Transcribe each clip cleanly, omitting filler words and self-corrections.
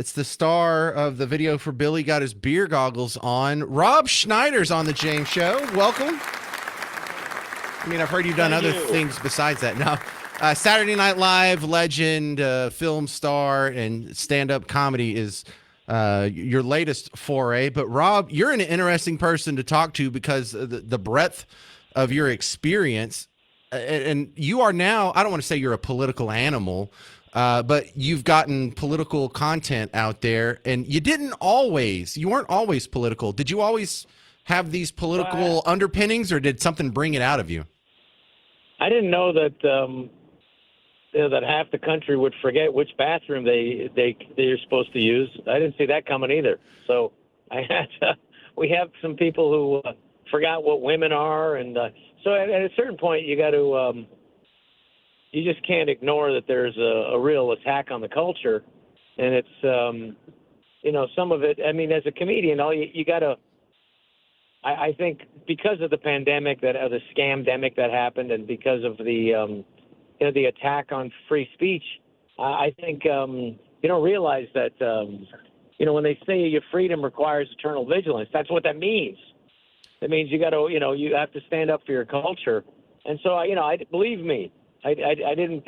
It's the star of the video for Billy Got His Beer Goggles On. Rob Schneider's on the James Show. Welcome. I mean, I've heard you've done other things besides that. Now, Saturday Night Live legend, film star, and stand-up comedy is your latest foray. But Rob, you're an interesting person to talk to because of the breadth of your experience. And you are now, I don't want to say you're a political animal, but you've gotten political content out there, and you weren't always political. Did you always have these political underpinnings, or did something bring it out of you? I didn't know that that half the country would forget which bathroom they're supposed to use. I didn't see that coming either. So we have some people who forgot what women are, and so at a certain point you got to. You just can't ignore that there's a real attack on the culture, and it's some of it. I mean, as a comedian, you got to. I think because of the pandemic, the scamdemic that happened, and because of the the attack on free speech, I think you don't realize that when they say your freedom requires eternal vigilance, that's what that means. It means you got to you have to stand up for your culture, and so I believe me. I didn't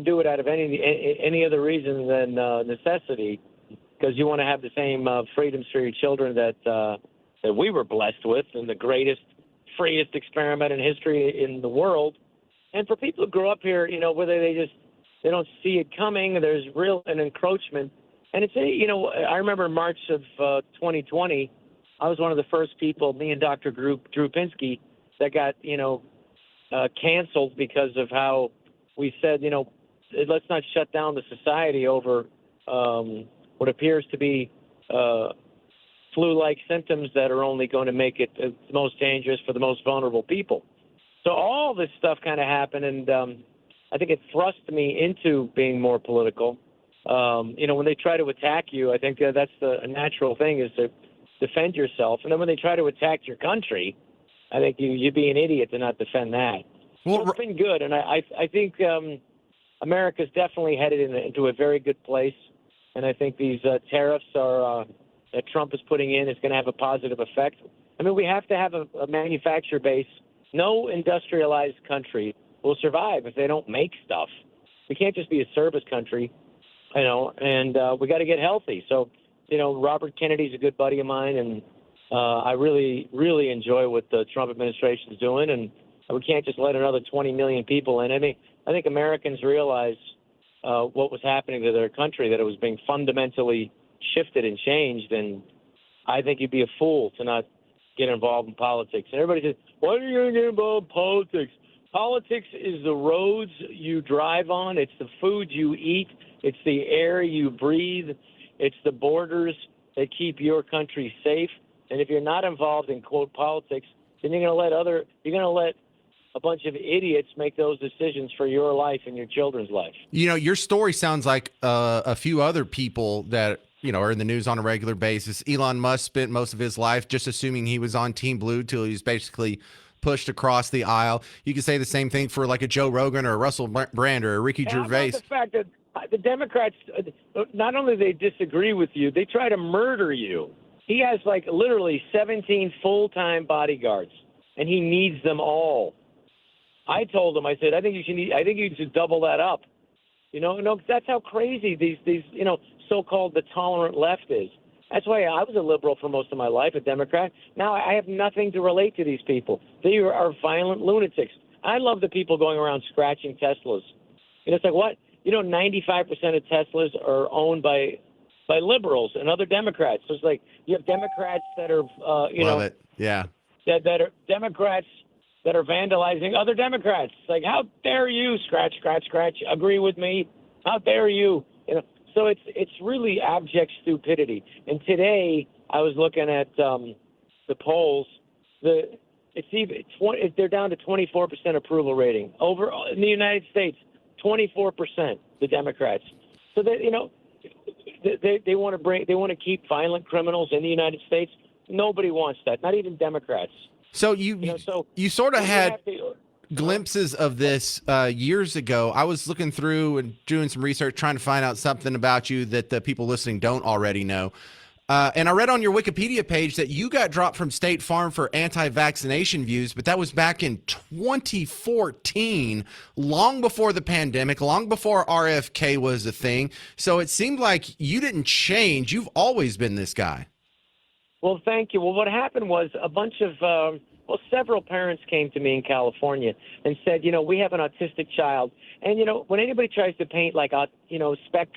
do it out of any other reason than necessity, because you want to have the same freedoms for your children that we were blessed with, and the greatest, freest experiment in history in the world. And for people who grow up here, whether they don't see it coming, there's real an encroachment. And it's I remember in March of 2020, I was one of the first people, me and Dr. Drew Pinsky, that got canceled because of how we said, let's not shut down the society over what appears to be flu-like symptoms that are only going to make it the most dangerous for the most vulnerable people. So all this stuff kind of happened, and I think it thrust me into being more political. When they try to attack you, I think that's a natural thing, is to defend yourself. And then when they try to attack your country, I think you'd be an idiot to not defend that. Well, it's been good, and I think America's definitely headed into a very good place. And I think these tariffs that Trump is putting in is going to have a positive effect. I mean, we have to have a manufacturer base. No industrialized country will survive if they don't make stuff. We can't just be a service country, and we got to get healthy. So, Robert Kennedy's a good buddy of mine, and I really, really enjoy what the Trump administration is doing, and we can't just let another 20 million people in. I mean, I think Americans realize what was happening to their country, that it was being fundamentally shifted and changed, and I think you'd be a fool to not get involved in politics. And everybody says, why are you going to get involved in politics? Politics is the roads you drive on. It's the food you eat. It's the air you breathe. It's the borders that keep your country safe. And if you're not involved in, quote, politics, then you're going to let a bunch of idiots make those decisions for your life and your children's life. Your story sounds like a few other people that are in the news on a regular basis. Elon Musk spent most of his life just assuming he was on Team Blue till he was basically pushed across the aisle. You could say the same thing for like a Joe Rogan or a Russell Brand or a Ricky Gervais. How about the fact that the Democrats, not only they disagree with you, they try to murder you. He has like literally 17 full-time bodyguards, and he needs them all. I told him, I said, I think you should double that up. That's how crazy these so-called the tolerant left is. That's why I was a liberal for most of my life, a Democrat. Now I have nothing to relate to these people. They are violent lunatics. I love the people going around scratching Teslas. It's like, what? 95% of Teslas are owned by liberals and other Democrats. So it's like you have Democrats that are, Love it. Yeah. That are Democrats that are vandalizing other Democrats. It's like, how dare you, scratch, scratch, scratch, agree with me? How dare you? So it's really abject stupidity. And today I was looking at the polls. They're down to 24% approval rating over in the United States. 24%, the Democrats. So that they want to keep violent criminals in the United States. Nobody wants that, not even Democrats. So you sort of had glimpses of this years ago. I was looking through and doing some research, trying to find out something about you that the people listening don't already know. And I read on your Wikipedia page that you got dropped from State Farm for anti-vaccination views, but that was back in 2014, long before the pandemic, long before RFK was a thing. So it seemed like you didn't change. You've always been this guy. Well, thank you. Well, what happened was a bunch of, several parents came to me in California and said, we have an autistic child. And, when anybody tries to paint like,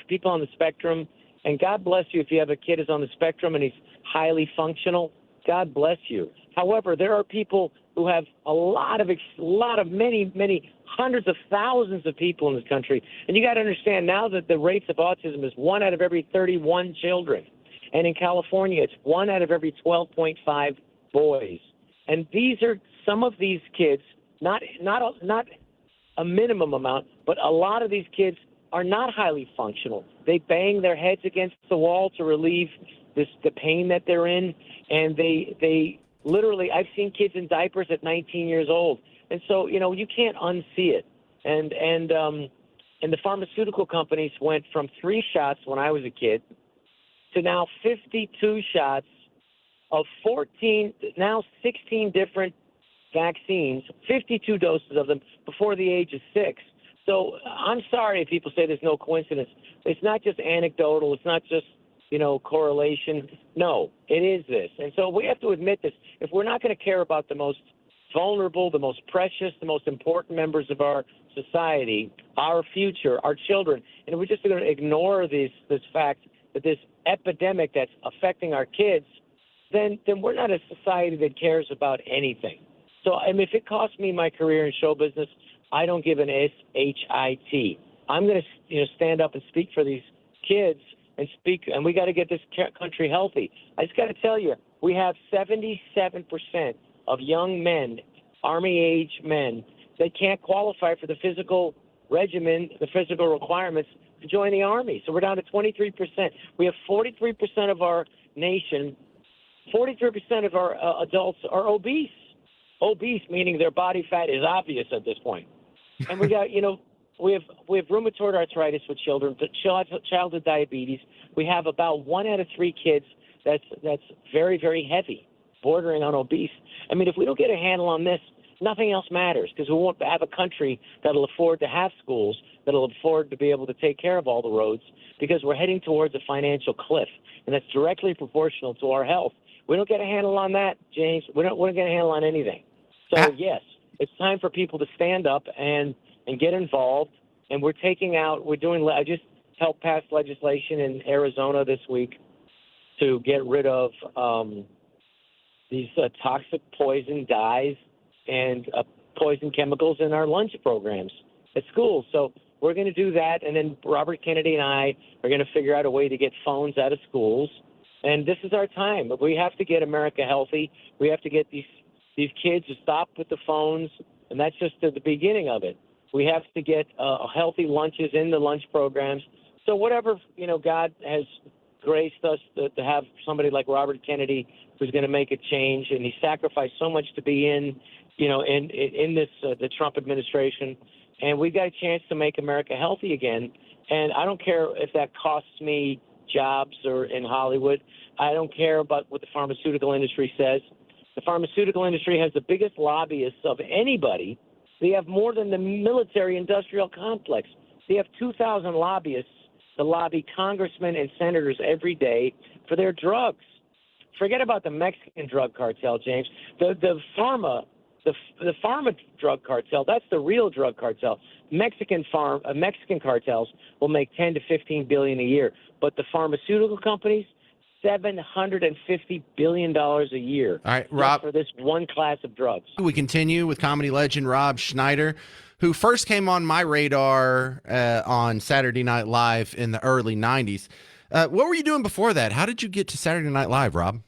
people on the spectrum, and God bless you if you have a kid who's on the spectrum and he's highly functional, God bless you. However, there are people who have many hundreds of thousands of people in this country. And you got to understand now that the rates of autism is 1 out of every 31 children. And in California, it's 1 out of every 12.5 boys. And these are some of these kids, not a minimum amount, but a lot of these kids are not highly functional. They bang their heads against the wall to relieve the pain that they're in. And they literally, I've seen kids in diapers at 19 years old. And so, you can't unsee it. And the pharmaceutical companies went from 3 shots when I was a kid to now 52 shots of 16 different vaccines, 52 doses of them before the age of 6. So I'm sorry if people say there's no coincidence. It's not just anecdotal. It's not just, correlation. No, it is this. And so we have to admit this. If we're not going to care about the most vulnerable, the most precious, the most important members of our society, our future, our children, and we're just going to ignore this fact that this epidemic that's affecting our kids, then we're not a society that cares about anything. So, if it costs me my career in show business, I don't give an SHIT. I'm going to, stand up and speak for these kids and we got to get this country healthy. I just got to tell you, we have 77% of young men, Army-age men, that can't qualify for the physical regimen, the physical requirements to join the Army. So we're down to 23%. We have 43% of our nation, 43% of our adults are obese. Obese meaning their body fat is obvious at this point. And we got, we have rheumatoid arthritis with children, childhood diabetes. We have about 1 out of 3 kids that's very, very heavy, bordering on obese. If we don't get a handle on this, nothing else matters, because we won't have a country that'll afford to have schools, that'll afford to be able to take care of all the roads, because we're heading towards a financial cliff, and that's directly proportional to our health. We don't get a handle on that, James. We don't get a handle on anything. So, yes, it's time for people to stand up and get involved. And I just helped pass legislation in Arizona this week to get rid of these toxic poison dyes and poison chemicals in our lunch programs at schools. So we're going to do that. And then Robert Kennedy and I are going to figure out a way to get phones out of schools. And this is our time. We have to get America healthy. We have to get these kids to stop with the phones, and that's just the beginning of it. We have to get healthy lunches in the lunch programs. So whatever, God has graced us to have somebody like Robert Kennedy who's going to make a change, and he sacrificed so much to be in this the Trump administration, and we got a chance to make America healthy again. And I don't care if that costs me jobs or in Hollywood. I don't care about what the pharmaceutical industry says. The pharmaceutical industry has the biggest lobbyists of anybody. They have more than the military-industrial complex. They have 2,000 lobbyists to lobby congressmen and senators every day for their drugs. Forget about the Mexican drug cartel, James. The pharma drug cartel, that's the real drug cartel. Mexican cartels will make 10 to 15 billion a year, but the pharmaceutical companies, $750 billion a year. All right, Rob, for this one class of drugs. We continue with comedy legend Rob Schneider, who first came on my radar on Saturday Night Live in the early 90s. What were you doing before that? How did you get to Saturday Night Live, Rob?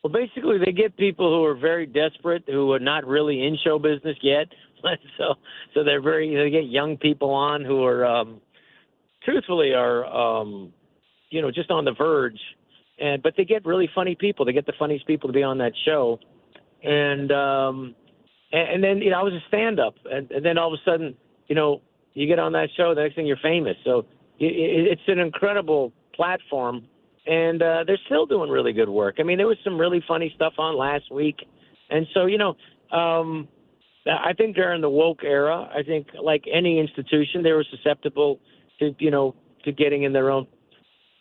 Well, basically, they get people who are very desperate, who are not really in show business yet. so they get young people on who are, truthfully, just on the verge. But they get really funny people. They get the funniest people to be on that show. And And then, I was a stand-up. And then all of a sudden, you get on that show, the next thing you're famous. So it's an incredible platform. And they're still doing really good work. I mean, there was some really funny stuff on last week. And so, I think during the woke era, I think like any institution, they were susceptible to, to getting in their own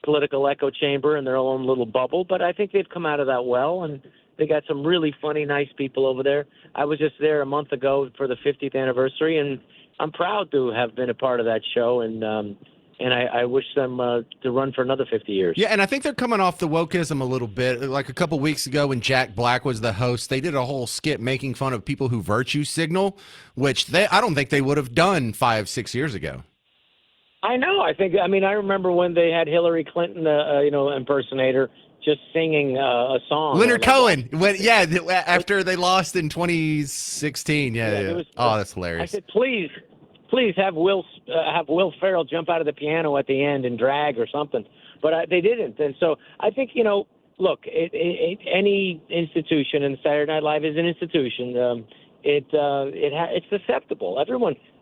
political echo chamber and their own little bubble. But I think they've come out of that well, and they got some really funny, nice people over there. I was just there a month ago for the 50th anniversary, and I'm proud to have been a part of that show. And I wish them to run for another 50 years. Yeah, and I think they're coming off the wokeism a little bit. Like a couple weeks ago when Jack Black was the host, they did a whole skit making fun of people who virtue signal, which I don't think they would have done 5-6 years ago. I know. I remember when they had Hillary Clinton, impersonator, just singing a song. Leonard Cohen. After they lost in 2016. Yeah. That's hilarious. I said, please have Will Ferrell jump out of the piano at the end and drag or something. But they didn't. And so I think, look, any institution, and Saturday Night Live is an institution. It's susceptible.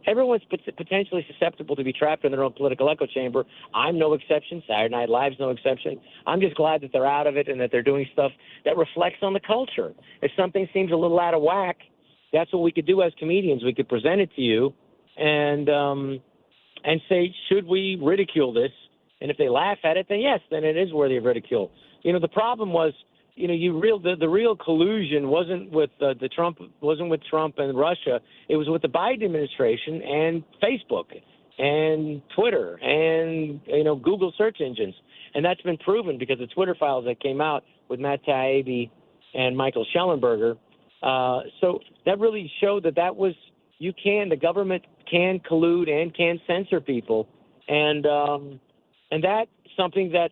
Everyone's potentially susceptible to be trapped in their own political echo chamber. I'm no exception. Saturday Night Live's no exception. I'm just glad that they're out of it and that they're doing stuff that reflects on the culture. If something seems a little out of whack, that's what we could do as comedians. We could present it to you and say, should we ridicule this? And if they laugh at it, then yes, then it is worthy of ridicule. The problem was, the real collusion wasn't with Trump and Russia. It was with the Biden administration and Facebook and Twitter and Google search engines, and that's been proven because the Twitter files that came out with Matt Taibbi and Michael Schellenberger. So that really showed that was the government can collude and can censor people, and that's something that.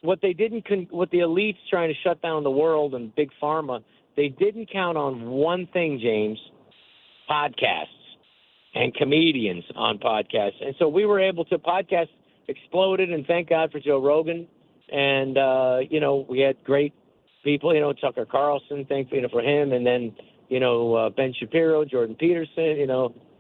What the elites trying to shut down the world and big pharma, they didn't count on one thing, James: podcasts and comedians on podcasts. And so we were able to podcast exploded, and thank God for Joe Rogan. And we had great people, Tucker Carlson, for him, and then Ben Shapiro, Jordan Peterson,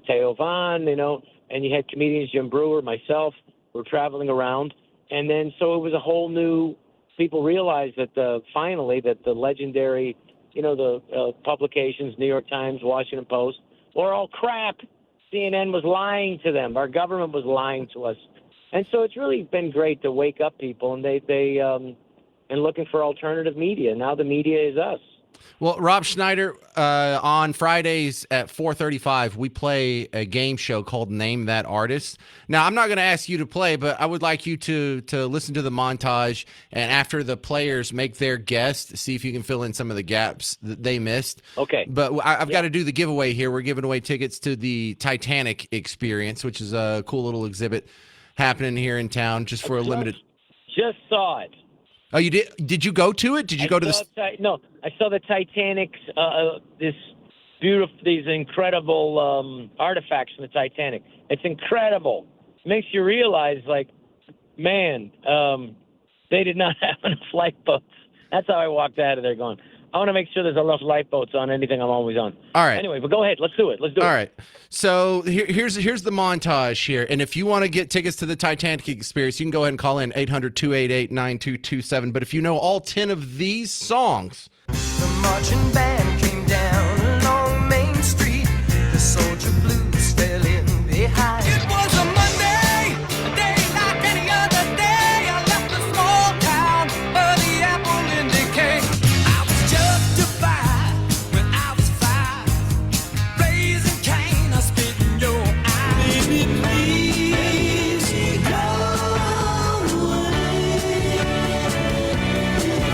Theo Von, and you had comedians, Jim Brewer, myself. We're traveling around. And then so it was a whole new – people realized that finally that the legendary, the publications, New York Times, Washington Post, were all crap. CNN was lying to them. Our government was lying to us. And so it's really been great to wake up people, and and looking for alternative media. Now the media is us. Well, Rob Schneider, on Fridays at 4:35, we play a game show called Name That Artist. Now, I'm not going to ask you to play, but I would like you to listen to the montage, and after the players make their guess, see if you can fill in some of the gaps that they missed. Okay. But I've got to do the giveaway here. We're giving away tickets to the Titanic Experience, which is a cool little exhibit happening here in town just for a limited. Just saw it. Oh, you did? Did you go to it? Did you go to the? No, I saw the Titanic's. These incredible artifacts from the Titanic. It's incredible. It makes you realize, man, they did not have enough lifeboats. That's how I walked out of there going, I want to make sure there's enough lifeboats on anything I'm always on. All right. Anyway, but go ahead. Let's do it. Let's do it. All right. So here's the montage here. And if you want to get tickets to the Titanic Experience, you can go ahead and call in 800-288-9227. But if you know all 10 of these songs. The marching band came down along Main Street. The soldier blues fell in behind. It was a Monday, a day like any other day. I left the small town of the apple in decay. I was justified when I was 5. Raising Cain, I spit in your eye. Baby, please go away.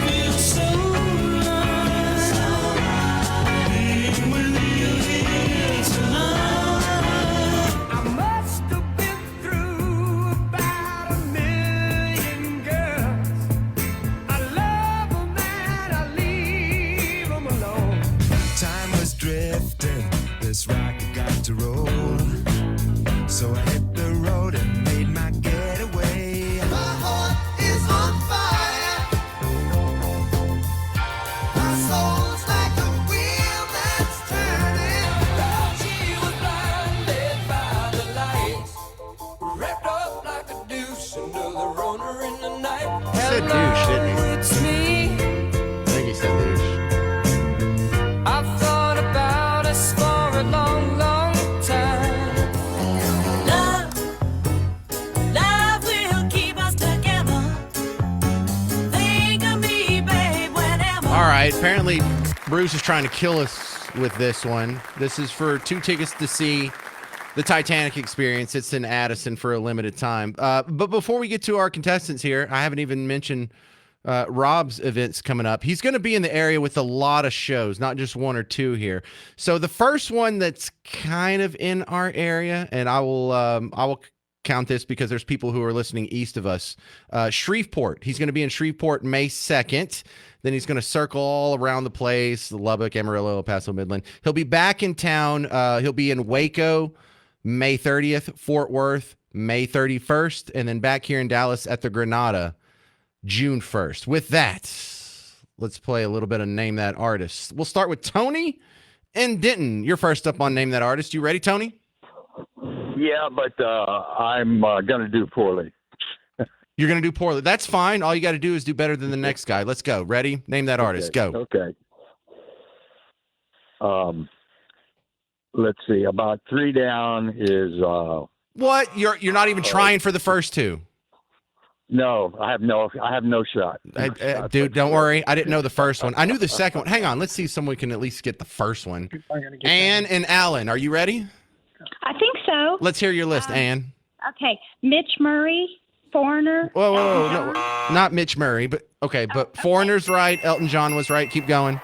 Feel so He said douche, didn't he? It's me. I think he said douche. I've thought about us for a long, long time. Love will keep us together. Think of me, babe, whenever. All right, apparently Bruce is trying to kill us with this one. This is for 2 tickets to see the Titanic experience. It's in Addison for a limited time. But before we get to our contestants here, I haven't even mentioned Rob's events coming up. He's going to be in the area with a lot of shows, not just 1 or 2 here. So the first one that's kind of in our area, and I will count this because there's people who are listening east of us. Shreveport. He's going to be in Shreveport May 2nd. Then he's going to circle all around the place, Lubbock, Amarillo, El Paso, Midland. He'll be back in town. He'll be in Waco May 30th, Fort Worth May 31st, and then back here in Dallas at the Granada June 1st. With that, let's play a little bit of Name That Artist. We'll start with Tony and Denton. You're first up on Name That Artist. You ready, Tony? Yeah, but I'm going to do poorly. You're going to do poorly. That's fine. All you got to do is do better than the next guy. Let's go. Ready? Name that artist. Go. Okay. Let's see. About 3 down is What? You're not even trying for the first 2. no. I have no shot. Dude, don't worry. I didn't know the first one. I knew the second one. Hang on. Let's see if someone can at least get the first one. Ann and Alan, are you ready? I think so. Let's hear your list, Ann. Okay. Mitch Murray, Foreigner. Whoa, no, not Mitch Murray, but okay, but Foreigner's right. Elton John was right. Keep going.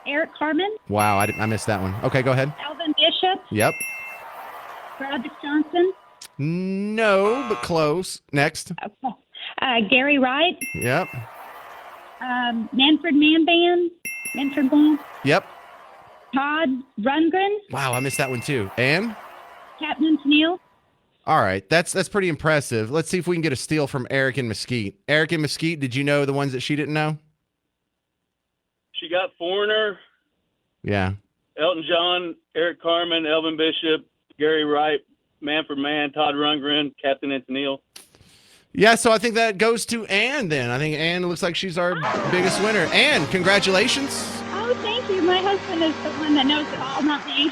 Eric Carmen, Wow, I missed that one. Okay, go ahead. Elvin Bishop, Yep. Broderick Johnson, No, but close. Next. Gary Wright, Yep. Manfred Band, Yep. Todd Rundgren, Wow, I missed that one too. And Captain Tennille. all right, that's pretty impressive. Let's see if we can get a steal from Eric and Mesquite. Eric and Mesquite, did you know the ones that she didn't know? She got Foreigner, Yeah. Elton John, Eric Carmen, Elvin Bishop, Gary Wright, Manfred Mann, Todd Rundgren, Captain Tennille. Yeah, so I think that goes to Ann then. I think Ann looks like she's our biggest winner. Ann, congratulations. Oh, thank you. My husband is the one that knows it all, not me.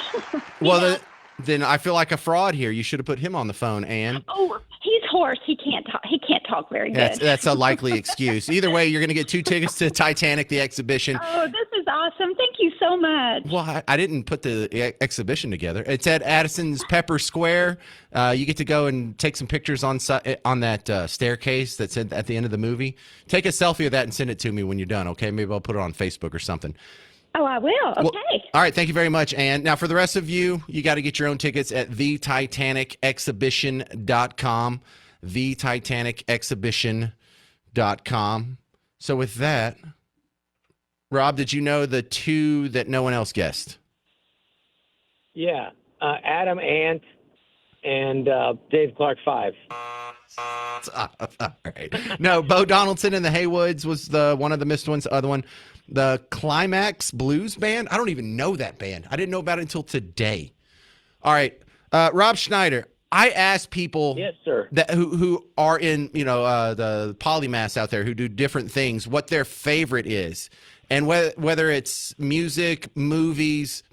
Well, then I feel like a fraud here. You should have put him on the phone, Ann. Oh, he's hoarse. He can't talk. He can't talk very good. That's a likely excuse. Either way, you're going to get 2 tickets to Titanic, the exhibition. Oh, this is awesome. Thank you so much. Well, I didn't put the exhibition together. It's at Addison's Pepper Square. You get to go and take some pictures on that staircase that's at the end of the movie. Take a selfie of that and send it to me when you're done, okay? Maybe I'll put it on Facebook or something. Oh, I will. Okay. Well, all right. Thank you very much, Ann. Now, for the rest of you, you got to get your own tickets at thetitanicexhibition.com. Thetitanicexhibition.com. So with that, Rob, did you know the 2 that no one else guessed? Yeah, Adam Ant and Dave Clark 5. All right. No, Bo Donaldson and the Haywoods was the one of the missed ones. The other one, the Climax Blues Band. I don't even know that band. I didn't know about it until today. All right, Rob Schneider. I asked people, Yes, sir. that who are in the polymaths out there who do different things, what their favorite is, and whether it's music, movies,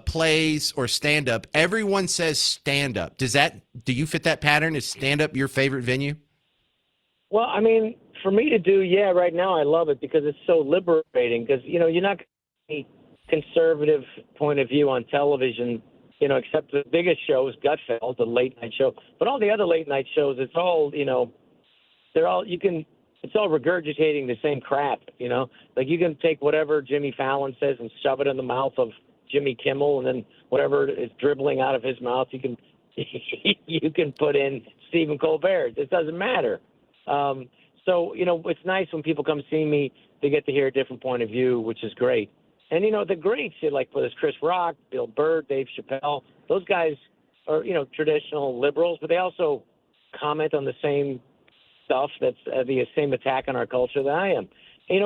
plays, or stand up. Everyone says stand up. Do you fit that pattern? Is stand up your favorite venue? Well, I mean, for me to do, right now I love it because it's so liberating because, you're not going to see conservative point of view on television, except the biggest show is Gutfeld, the late night show. But all the other late night shows, it's all, it's all regurgitating the same crap, Like you can take whatever Jimmy Fallon says and shove it in the mouth of Jimmy Kimmel, and then whatever is dribbling out of his mouth, you can put in Stephen Colbert. It doesn't matter. So, it's nice when people come see me, they get to hear a different point of view, which is great. And, the greats, like whether it's Chris Rock, Bill Burr, Dave Chappelle, those guys are, traditional liberals, but they also comment on the same stuff that's the same attack on our culture that I am.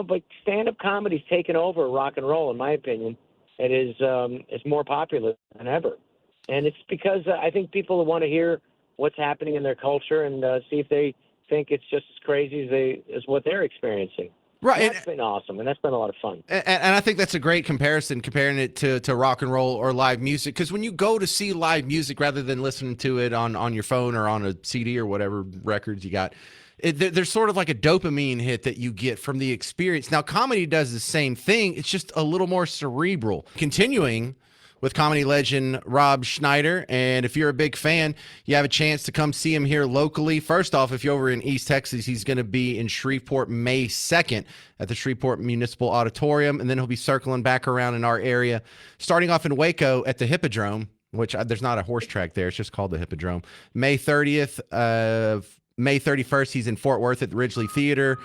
But stand-up comedy's taken over rock and roll, in my opinion. It is it's more popular than ever. And it's because I think people want to hear what's happening in their culture and see if they think it's just as crazy as what they're experiencing. Right. And that's been awesome, and that's been a lot of fun. And I think that's a great comparison, comparing it to rock and roll or live music. Because when you go to see live music rather than listening to it on your phone or on a CD or whatever records you got, there's sort of like a dopamine hit that you get from the experience. Now, comedy does the same thing. It's just a little more cerebral. Continuing with comedy legend Rob Schneider. And if you're a big fan, you have a chance to come see him here locally. First off, if you're over in East Texas, he's going to be in Shreveport May 2nd at the Shreveport Municipal Auditorium. And then he'll be circling back around in our area, starting off in Waco at the Hippodrome, which there's not a horse track there. It's just called the Hippodrome. May 30th, May 31st, he's in Fort Worth at the Ridgely Theater.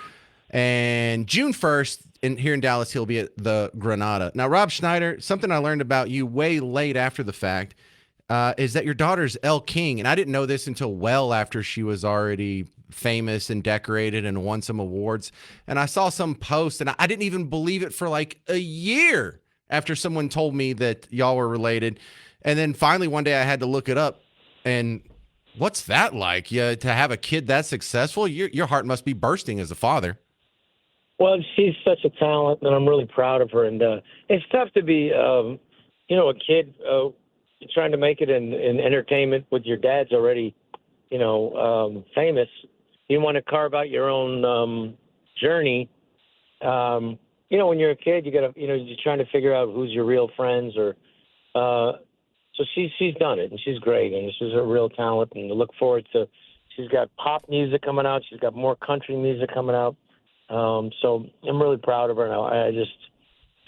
And June 1st, here in Dallas, he'll be at the Granada. Now, Rob Schneider, something I learned about you way late after the fact is that your daughter's Elle King. And I didn't know this until well after she was already famous and decorated and won some awards. And I saw some post, and I didn't even believe it for like a year after someone told me that y'all were related. And then finally one day I had to look it up. And what's that like? To have a kid that successful? Your heart must be bursting as a father. Well, she's such a talent, and I'm really proud of her. And it's tough to be, a kid trying to make it in entertainment with your dad's already, famous. You want to carve out your own journey. When you're a kid, you got to, you're trying to figure out who's your real friends. So she's done it, and she's great, and she's a real talent. And I look forward to. She's got pop music coming out. She's got more country music coming out. So I'm really proud of her now. I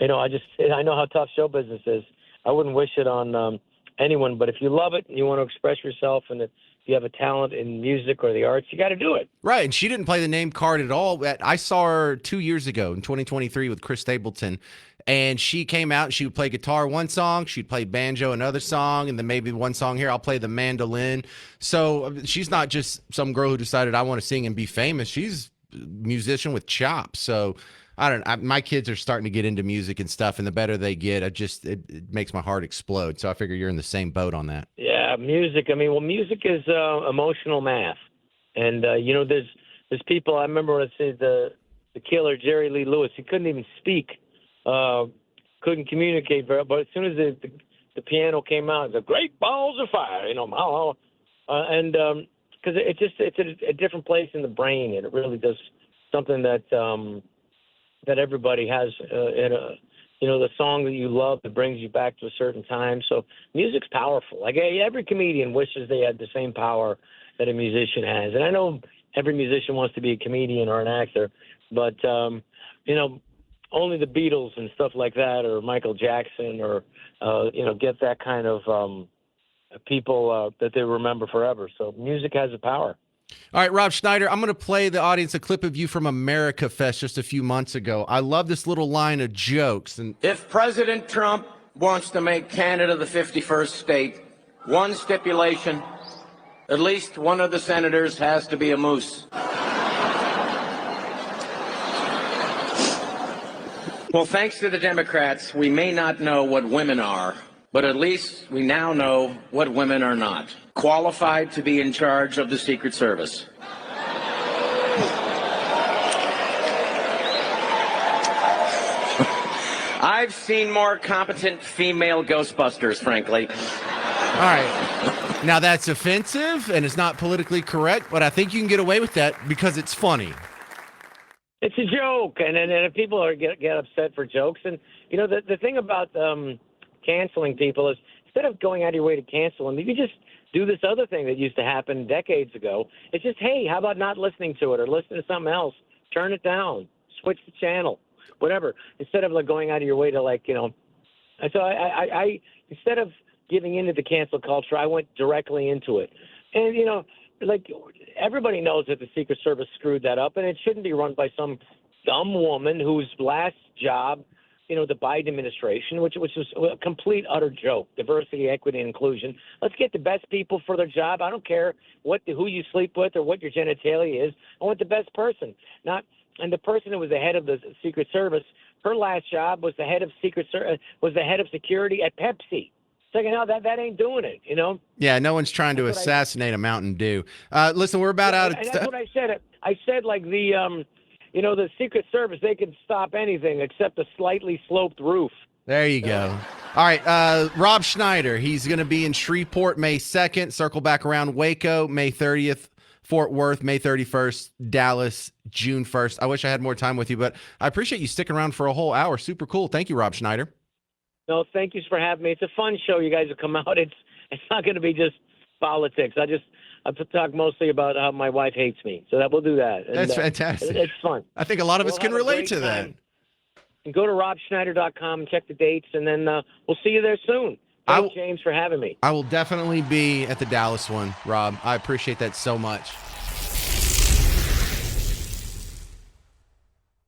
know how tough show business is. I wouldn't wish it on anyone, but if you love it and you want to express yourself and if you have a talent in music or the arts, you got to do it. Right. And she didn't play the name card at all. I saw her 2 years ago in 2023 with Chris Stapleton, and she came out and she would play guitar one song, she'd play banjo another song, and then maybe one song here I'll play the mandolin. So she's not just some girl who decided I want to sing and be famous. She's musician with chops. So my kids are starting to get into music and stuff, and the better they get, it makes my heart explode. So I figure you're in the same boat on that. Yeah, music. Music is emotional math, and there's people. I remember when I said the killer Jerry Lee Lewis. He couldn't even speak, couldn't communicate very. But as soon as the piano came out, the great balls of fire, because it's a different place in the brain, and it really does something that everybody has the song that you love that brings you back to a certain time. So music's powerful. Like every comedian wishes they had the same power that a musician has, and I know every musician wants to be a comedian or an actor, but only the Beatles and stuff like that, or Michael Jackson, or get that kind of people that they remember forever. So music has a power. All right, Rob Schneider, I'm going to play the audience a clip of you from America Fest just a few months ago. I love this little line of jokes. And if President Trump wants to make Canada the 51st state, one stipulation, at least one of the senators has to be a moose. Well, thanks to the Democrats, we may not know what women are, but at least we now know what women are not. Qualified to be in charge of the Secret Service. I've seen more competent female Ghostbusters, frankly. All right. Now that's offensive and it's not politically correct, but I think you can get away with that because it's funny. It's a joke, and people get upset for jokes. And the thing about canceling people is instead of going out of your way to cancel them, you just do this other thing that used to happen decades ago. It's just, hey, how about not listening to it or listen to something else? Turn it down, switch the channel, whatever. Instead of going out of your way to And so I instead of giving into the cancel culture, I went directly into it. And everybody knows that the Secret Service screwed that up, and it shouldn't be run by some dumb woman whose last job, the Biden administration, which was a complete, utter joke. Diversity, equity, and inclusion. Let's get the best people for their job. I don't care who you sleep with or what your genitalia is. I want the best person. And the person who was the head of the Secret Service, her last job was the head of security at Pepsi. Second out, that ain't doing it. Yeah, no one's trying to That's what assassinate a Mountain Dew. Listen, we're about out of And that's what I said. I said like the the Secret Service, they can stop anything except a slightly sloped roof. There you go. All right, Rob Schneider, he's going to be in Shreveport May 2nd, circle back around Waco May 30th, Fort Worth May 31st, Dallas June 1st. I wish I had more time with you, but I appreciate you sticking around for a whole hour. Super cool. Thank you, Rob Schneider. No, thank you for having me. It's a fun show. You guys have come out. It's not going to be just politics. I talk mostly about how my wife hates me. So we'll do that. And, That's fantastic. It's fun. I think a lot of us can have a relate great to that. time. And go to robschneider.com and check the dates, and then we'll see you there soon. Thanks, James, for having me. I will definitely be at the Dallas one, Rob. I appreciate that so much.